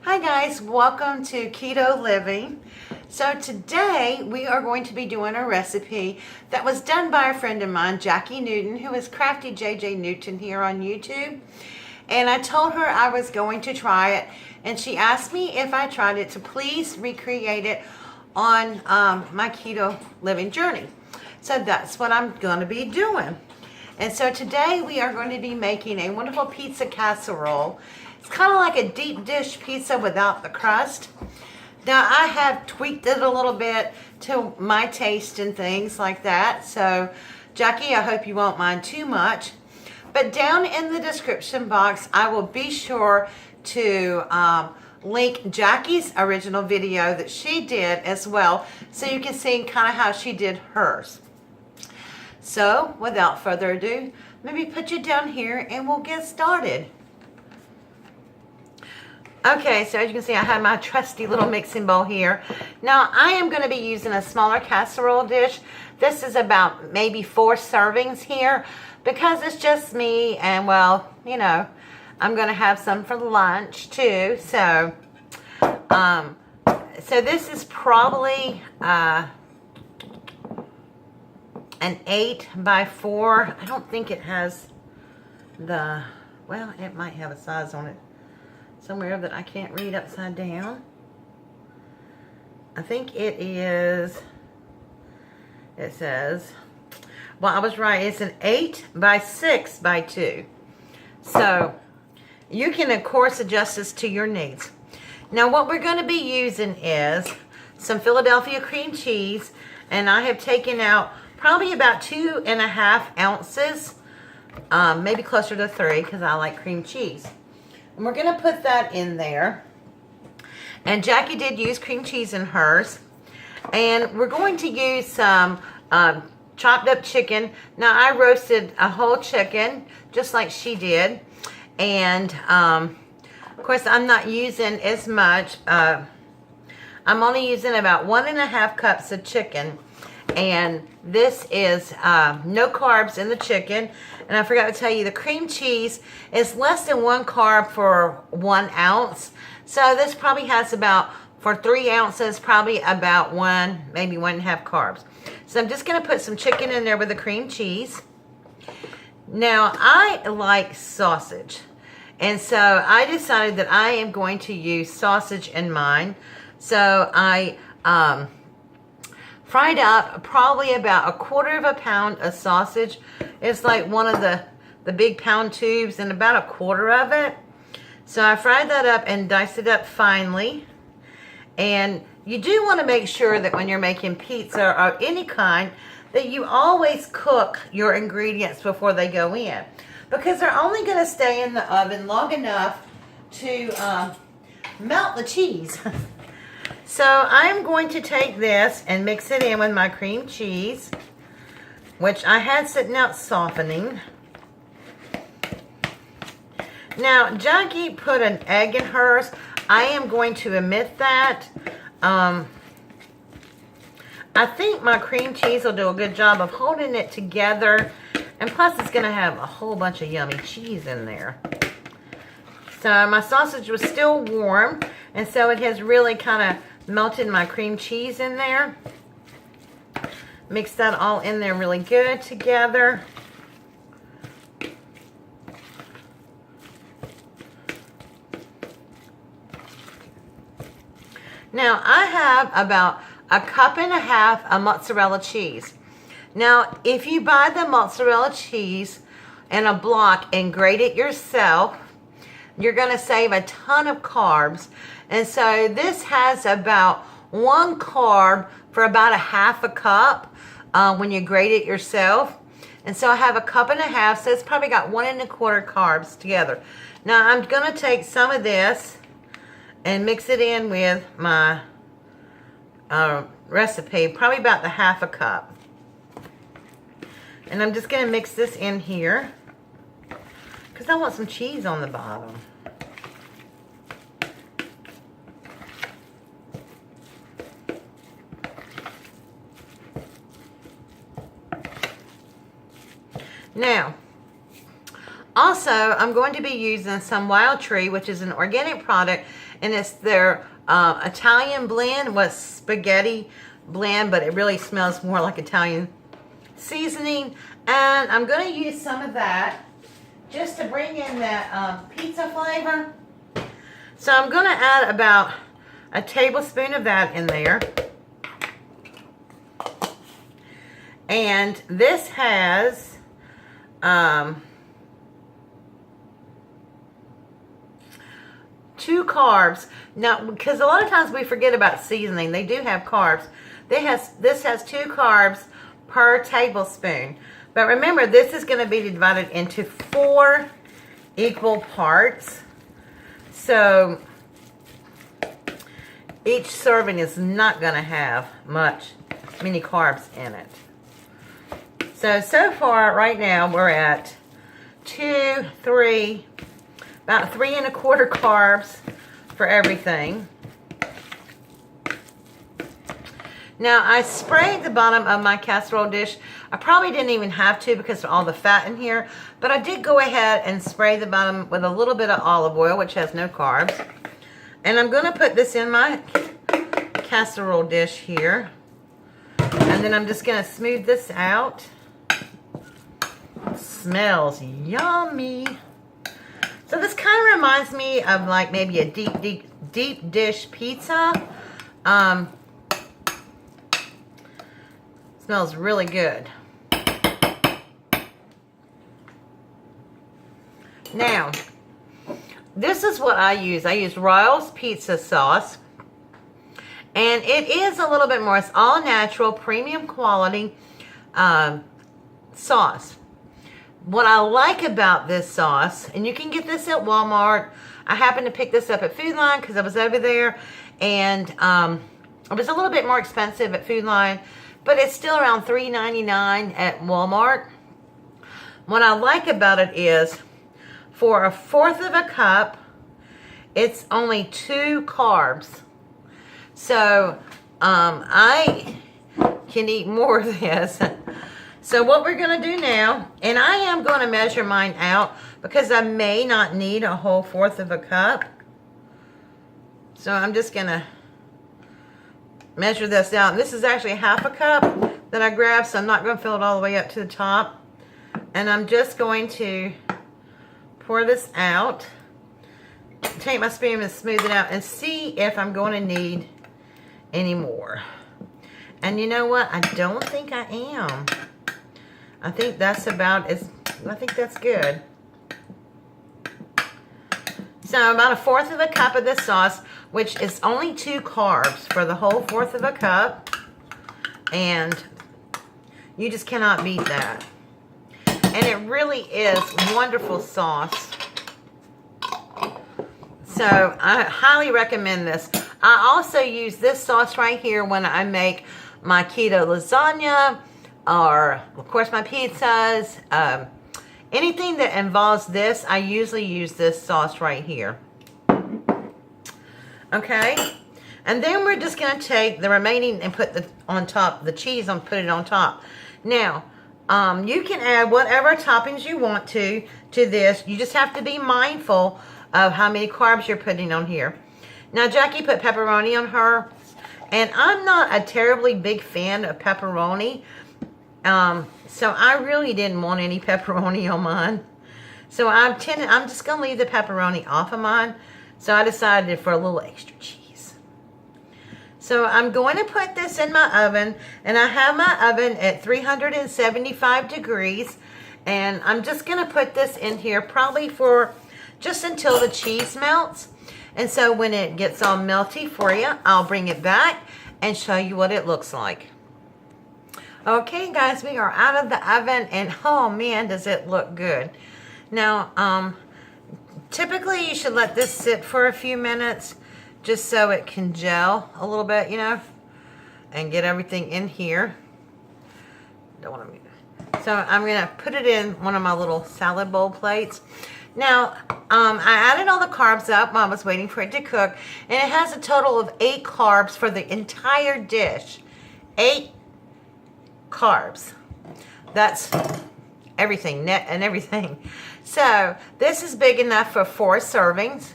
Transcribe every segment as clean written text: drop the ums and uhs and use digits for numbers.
Hi guys, welcome to Keto Living. So today we are going to be doing a recipe that was done by a friend of mine, Jackie Newton, who is Crafty JJ Newton here on YouTube. And I told her I was going to try it, and she asked me if I tried it to please recreate it on my keto living journey. So that's what I'm going to be doing. And so today we are going to be making a wonderful pizza casserole. It's kind of like a deep dish pizza without the crust. Now I have tweaked it a little bit to my taste and things like that. So Jackie, I hope you won't mind too much. But down in the description box, I will be sure to link Jackie's original video that she did as well, so you can see kind of how she did hers. So without further ado, let me put you down here and we'll get started. Okay, so as you can see, I have my trusty little mixing bowl here. Now, I am going to be using a smaller casserole dish. This is about maybe 4 servings here because it's just me and, well, you know, I'm going to have some for lunch too. So, this is probably an 8 by 4. I don't think it has the, well, it might have a size on it somewhere that I can't read upside down. I think it is, it says, well, I was right, it's an 8 by 6 by 2. So you can of course adjust this to your needs. Now what we're going to be using is some Philadelphia cream cheese, and I have taken out probably about 2.5 ounces, maybe closer to 3 because I like cream cheese. And we're going to put that in there. And Jackie did use cream cheese in hers. And we're going to use some chopped up chicken. Now, I roasted a whole chicken, just like she did. And, of course, I'm not using as much. I'm only using about 1.5 cups of chicken. And this is no carbs in the chicken. And I forgot to tell you, the cream cheese is less than 1 carb for 1 ounce. So this probably has about, for 3 ounces, probably about 1, maybe 1.5 carbs. So I'm just going to put some chicken in there with the cream cheese. Now, I like sausage. And so I decided that I am going to use sausage in mine. So I fried up probably about 1/4 pound of sausage. It's like one of the big pound tubes, and about 1/4 of it. So I fried that up and diced it up finely. And you do want to make sure that when you're making pizza or any kind, that you always cook your ingredients before they go in, because they're only going to stay in the oven long enough to melt the cheese. So I'm going to take this and mix it in with my cream cheese, which I had sitting out softening. Now, Jackie put an egg in hers. I am going to omit that. I think my cream cheese will do a good job of holding it together. And plus, it's going to have a whole bunch of yummy cheese in there. So my sausage was still warm, and so it has really kind of melted my cream cheese in there. Mix that all in there really good together. Now I have about 1.5 cups of mozzarella cheese. Now if you buy the mozzarella cheese in a block and grate it yourself, you're going to save a ton of carbs. And so this has about 1 carb for about 1/2 cup when you grate it yourself. And so I have 1.5 cups, so it's probably got 1.25 carbs together. Now I'm going to take some of this and mix it in with my recipe, probably about the 1/2 cup. And I'm just going to mix this in here because I want some cheese on the bottom. Now, Also, I'm going to be using some Wild Tree, which is an organic product, and it's their Italian blend with spaghetti blend, but it really smells more like Italian seasoning. And I'm going to use some of that just to bring in that pizza flavor. So I'm going to add about a tablespoon of that in there. And this has 2 carbs. Now, because a lot of times we forget about seasoning, they do have carbs. This has 2 carbs per tablespoon. But remember, this is going to be divided into 4 equal parts. So each serving is not going to have many carbs in it. So far, right now, we're at 2, 3, about 3 1/4 carbs for everything. Now, I sprayed the bottom of my casserole dish. I probably didn't even have to because of all the fat in here, but I did go ahead and spray the bottom with a little bit of olive oil, which has no carbs. And I'm going to put this in my casserole dish here. And then I'm just going to smooth this out. It smells yummy. So this kind of reminds me of like maybe a deep dish pizza. Smells really good. Now, this is what I use. I use Royals pizza sauce. And it is a little bit more, it's all natural, premium quality sauce. What I like about this sauce, and you can get this at Walmart. I happened to pick this up at Food Line because I was over there. And it was a little bit more expensive at Food Line, but it's still around $3.99 at Walmart. What I like about it is, for 1/4 of a cup, it's only 2 carbs. So, I can eat more of this. So what we're going to do now, and I am going to measure mine out because I may not need a whole 1/4 of a cup. So I'm just going to measure this out. This is actually 1/2 cup that I grabbed, so I'm not going to fill it all the way up to the top. And I'm just going to pour this out, take my spoon and smooth it out, and see if I'm going to need any more. And you know what? I don't think I am. I think that's I think that's good. So about 1/4 of a cup of this sauce, which is only 2 carbs for the whole 1/4 of a cup. And you just cannot beat that. And it really is wonderful sauce. So I highly recommend this. I also use this sauce right here when I make my keto lasagna, or of course my pizzas. Anything that involves this, I usually use this sauce right here. Okay, and then we're just going to take the remaining and put on top the cheese and put it on top. Now, you can add whatever toppings you want to this. You just have to be mindful of how many carbs you're putting on here. Now, Jackie put pepperoni on her, and I'm not a terribly big fan of pepperoni. So I really didn't want any pepperoni on mine. So I'm just going to leave the pepperoni off of mine. So I decided for a little extra cheese. So I'm going to put this in my oven, and I have my oven at 375 degrees. And I'm just going to put this in here probably for just until the cheese melts. And so when it gets all melty for you, I'll bring it back and show you what it looks like. Okay, guys, we are out of the oven, and oh man, does it look good. Now, typically you should let this sit for a few minutes just so it can gel a little bit, you know, and get everything in here. Don't want to. So I'm going to put it in one of my little salad bowl plates. Now, I added all the carbs up while I was waiting for it to cook, and it has a total of 8 carbs for the entire dish. 8 carbs. That's everything, net and everything. So this is big enough for 4 servings.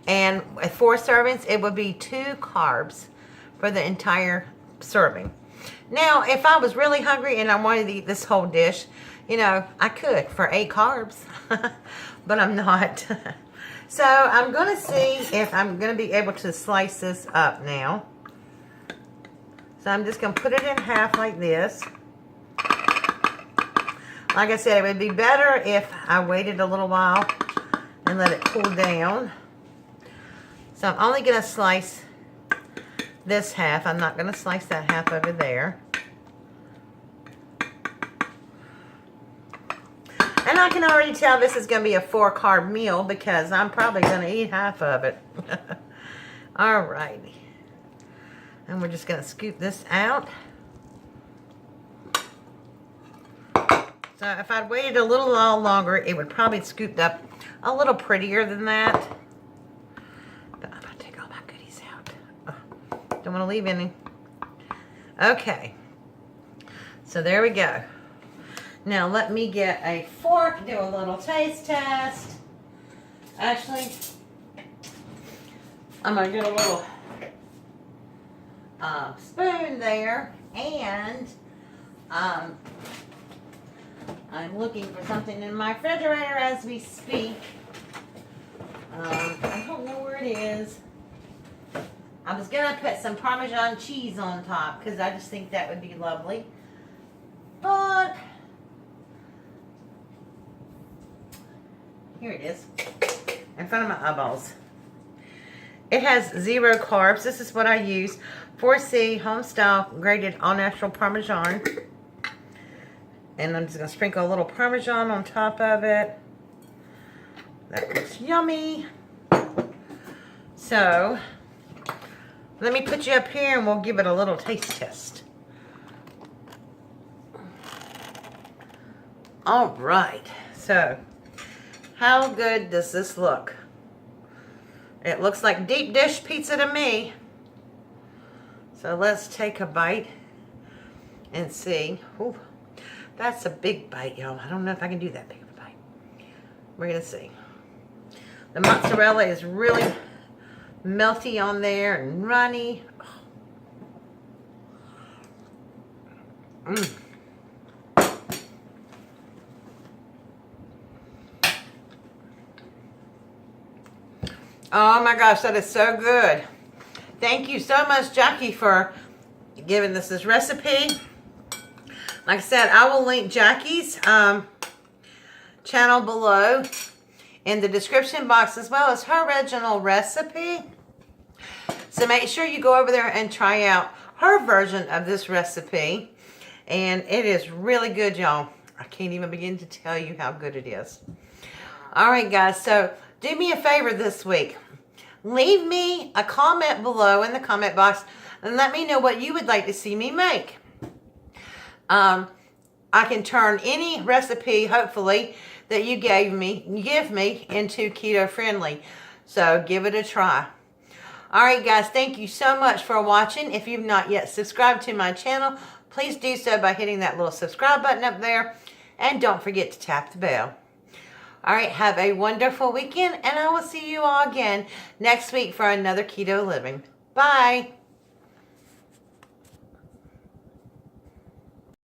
And with 4 servings, it would be 2 carbs for the entire serving. Now, if I was really hungry and I wanted to eat this whole dish, you know, I could for 8 carbs, but I'm not. So I'm going to see if I'm going to be able to slice this up now. So I'm just going to put it in half like this. Like I said, it would be better if I waited a little while and let it cool down. So I'm only going to slice this half. I'm not going to slice that half over there. And I can already tell this is going to be a 4-carb meal because I'm probably going to eat half of it. Alrighty. And we're just going to scoop this out. So if I'd waited a little longer, it would probably scooped up a little prettier than that. But I'm going to take all my goodies out. Oh, don't want to leave any. Okay. So there we go. Now let me get a fork, do a little taste test. Actually, I'm going to get a little spoon there, and I'm looking for something in my refrigerator as we speak. I don't know where it is. I was going to put some Parmesan cheese on top because I just think that would be lovely. But here it is, in front of my eyeballs. It has 0 carbs. This is what I use. 4C home-style grated all-natural Parmesan. And I'm just going to sprinkle a little Parmesan on top of it. That looks yummy. So, let me put you up here and we'll give it a little taste test. All right. So, how good does this look? It looks like deep dish pizza to me. So let's take a bite and see. Ooh, that's a big bite, y'all. I don't know if I can do that big of a bite. We're going to see. The mozzarella is really melty on there and runny. Mmm. Oh my gosh, that is so good. Thank you so much, Jackie, for giving us this recipe. Like I said, I will link Jackie's channel below in the description box, as well as her original recipe. So make sure you go over there and try out her version of this recipe. And it is really good, y'all. I can't even begin to tell you how good it is. All right, guys, so do me a favor this week. Leave me a comment below in the comment box and let me know what you would like to see me make. I can turn any recipe, hopefully, that you give me into keto friendly. So give it a try. All right, guys, thank you so much for watching. If you've not yet subscribed to my channel, please do so by hitting that little subscribe button up there. And don't forget to tap the bell. All right, have a wonderful weekend, and I will see you all again next week for another Keto Living. Bye.